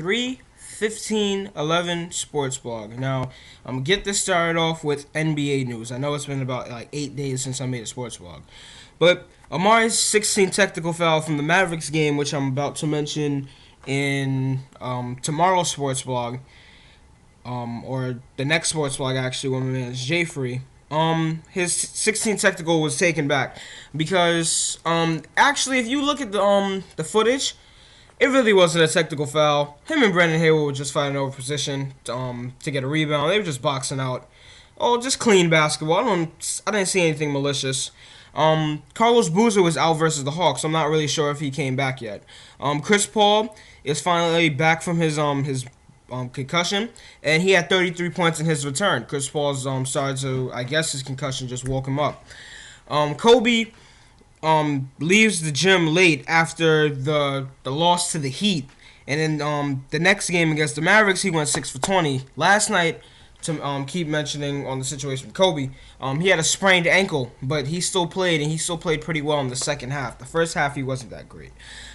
3:15:11 sports blog. Now, I'm gonna get this started off with NBA news. I know it's been about like 8 days since I made a sports blog, but Amari's 16 technical foul from the Mavericks game, which I'm about to mention in tomorrow's sports blog, or the next sports blog actually, when my man is Jay Free. His 16 technical was taken back because actually, if you look at the footage, it really wasn't a technical foul. Him and Brendan Hayward were just fighting over position to get a rebound. They were just boxing out. Oh, just clean basketball. I didn't see anything malicious. Carlos Boozer was out versus the Hawks. I'm not really sure if he came back yet. Chris Paul is finally back from his concussion, and he had 33 points in his return. Chris Paul's started to, I guess his concussion just woke him up. Kobe leaves the gym late after the loss to the Heat, and then the next game against the Mavericks, he went 6 for 20. Last night, to keep mentioning on the situation with Kobe, he had a sprained ankle, but he still played, and he still played pretty well in the second half. The first half, he wasn't that great.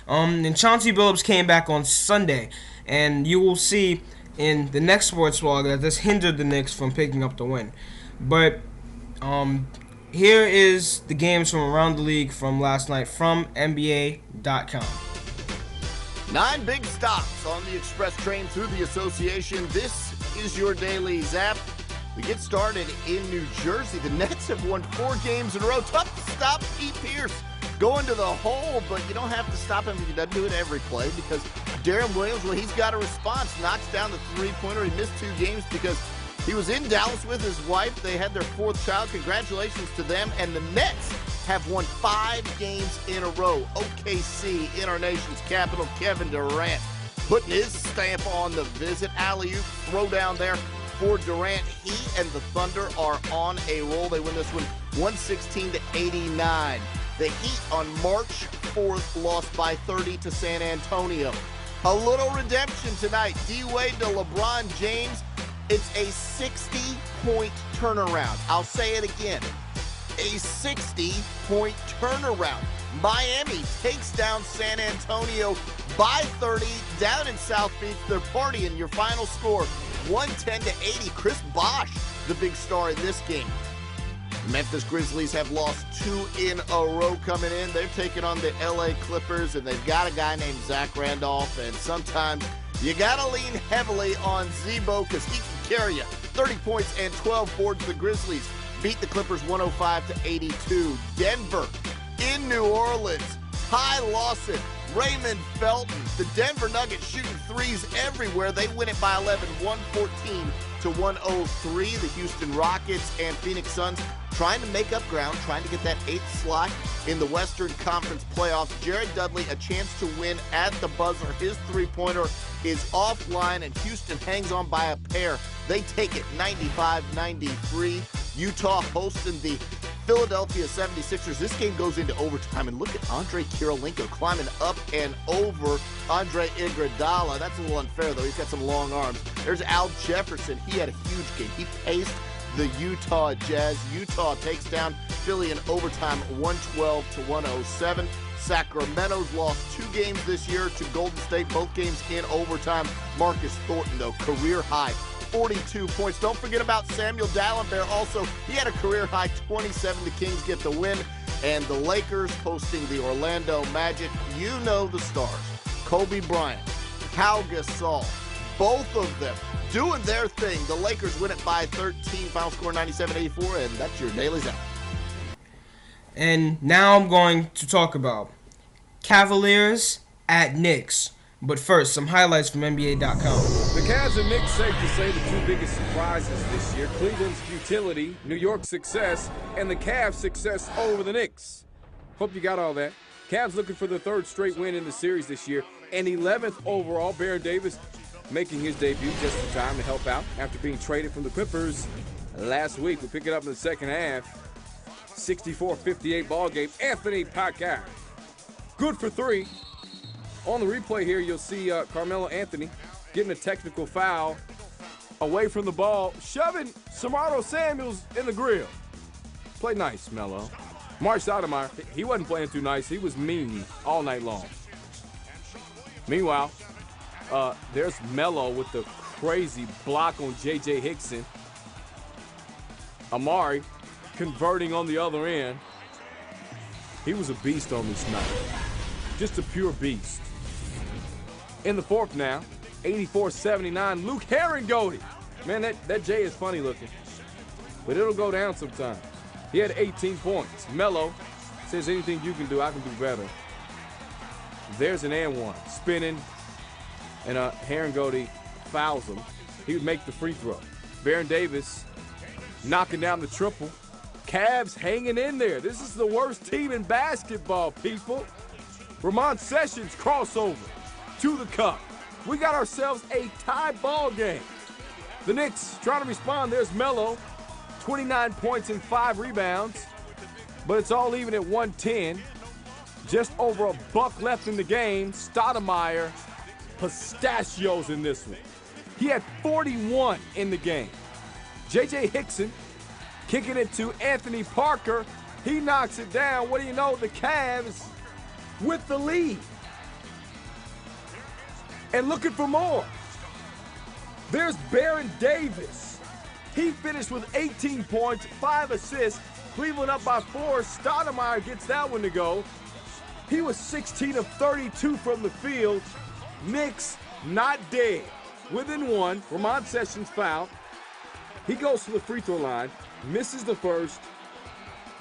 And Chauncey Billups came back on Sunday, and you will see in the next sports blog that this hindered the Knicks from picking up the win. But here is the games from around the league from last night from NBA.com. 9 big stops on the express train through the association. This is your daily zap. We get started in New Jersey. The Nets have won 4 games in a row. Tough to stop Pete Pierce going to the hole, but you don't have to stop him. He doesn't do it every play because Darren Williams, well, he's got a response. Knocks down the three-pointer. He missed 2 games because he was in Dallas with his wife. They had their 4th child. Congratulations to them. And the Nets have won 5 games in a row. OKC, in our nation's capital, Kevin Durant putting his stamp on the visit. Alley-oop throw down there for Durant. He and the Thunder are on a roll. They win this one 116-89. The Heat on March 4th lost by 30 to San Antonio. A little redemption tonight. D-Wade to LeBron James. It's a 60-point turnaround. I'll say it again. A 60-point turnaround. Miami takes down San Antonio by 30 down in South Beach. They're partying. Your final score, 110-80. Chris Bosh, the big star in this game. The Memphis Grizzlies have lost 2 in a row coming in. They've taken on the LA Clippers, and they've got a guy named Zach Randolph, and sometimes you got to lean heavily on Zebo because he can carry you. 30 points and 12 boards. The Grizzlies beat the Clippers 105-82. Denver in New Orleans. Ty Lawson, Raymond Felton. The Denver Nuggets shooting threes everywhere. They win it by 11, 114-103. The Houston Rockets and Phoenix Suns trying to make up ground, trying to get that 8th slot in the Western Conference playoffs. Jared Dudley, a chance to win at the buzzer. His three-pointer is offline, and Houston hangs on by a pair. They take it 95-93. Utah hosting the Philadelphia 76ers. This game goes into overtime, and look at Andre Kirilenko climbing up and over Andre Iguodala. That's a little unfair, though. He's got some long arms. There's Al Jefferson. He had a huge game. He paced the Utah Jazz. Utah takes down Philly in overtime 112-107. Sacramento's lost 2 games this year to Golden State, both games in overtime. Marcus Thornton, though, career high 42 points. Don't forget about Samuel Dallenberg. Also, he had a career high 27. The Kings get the win. And the Lakers hosting the Orlando Magic. You know the stars. Kobe Bryant, Pau Gasol, both of them doing their thing. The Lakers win it by 13. Final score 97-84. And that's your Daily Zap. And now I'm going to talk about Cavaliers at Knicks. But first, some highlights from NBA.com. The Cavs and Knicks, safe to say, the 2 biggest surprises this year. Cleveland's futility, New York's success, and the Cavs' success over the Knicks. Hope you got all that. Cavs looking for the 3rd straight win in the series this year. And 11th overall, Baron Davis making his debut just in time to help out after being traded from the Clippers last week. We pick it up in the second half. 64-58 ball game. Anthony Paquette, good for 3. On the replay here, you'll see Carmelo Anthony getting a technical foul away from the ball, shoving Samaro Samuels in the grill. Play nice, Melo. Mark Stoudemire, he wasn't playing too nice. He was mean all night long. Meanwhile, There's Melo with the crazy block on J.J. Hickson. Amari converting on the other end. He was a beast on this night. Just a pure beast. In the fourth now, 84-79, Luke Herringody. Man, that J is funny looking. But it'll go down sometime. He had 18 points. Melo says anything you can do, I can do better. There's an and one. Spinning. And Herringody fouls him. He would make the free throw. Baron Davis knocking down the triple. Cavs hanging in there. This is the worst team in basketball, people. Ramon Sessions crossover to the cup. We got ourselves a tie ball game. The Knicks trying to respond. There's Melo, 29 points and 5 rebounds, but it's all even at 110. Just over a buck left in the game. Stoudemire pistachios in this one. He had 41 in the game. J.J. Hickson kicking it to Anthony Parker. He knocks it down. What do you know? The Cavs with the lead. And looking for more. There's Baron Davis. He finished with 18 points, 5 assists. Cleveland up by 4. Stoudemire gets that one to go. He was 16 of 32 from the field. Knicks not dead. Within one. Ramon Sessions foul. He goes to the free throw line, misses the first,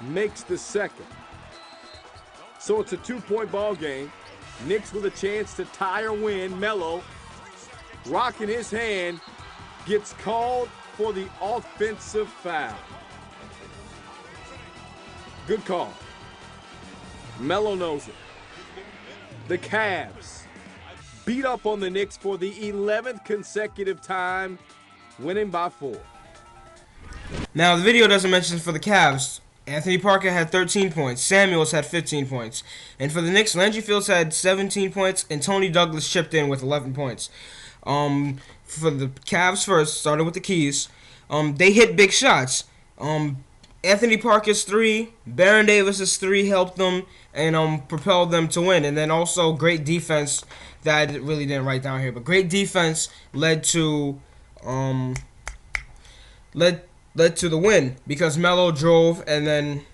makes the second. So it's a 2-point ball game. Knicks with a chance to tie or win. Melo, rocking his hand, gets called for the offensive foul. Good call. Melo knows it. The Cavs beat up on the Knicks for the 11th consecutive time, winning by 4. Now, the video doesn't mention for the Cavs, Anthony Parker had 13 points, Samuels had 15 points, and for the Knicks, Landry Fields had 17 points, and Tony Douglas chipped in with 11 points. For the Cavs first, started with the keys, they hit big shots. Anthony Parker's 3, Baron Davis's 3 helped them and propelled them to win, and then also great defense that I really didn't write down here, but great defense led to the win because Melo drove and then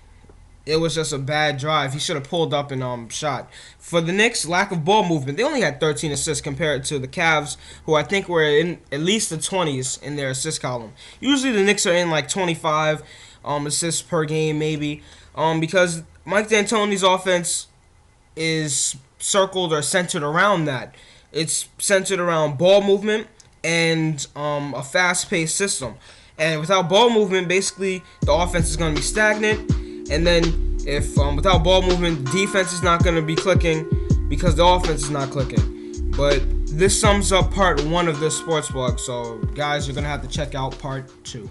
it was just a bad drive. He should have pulled up and shot. For the Knicks, lack of ball movement. They only had 13 assists compared to the Cavs, who I think were in at least the 20s in their assist column. Usually the Knicks are in like 25 assists per game maybe because Mike D'Antoni's offense is circled or centered around that. It's centered around ball movement and a fast-paced system. And without ball movement, basically, the offense is going to be stagnant. And then if without ball movement, defense is not going to be clicking because the offense is not clicking. But this sums up part 1 of this sports blog. So, guys, you're going to have to check out part 2.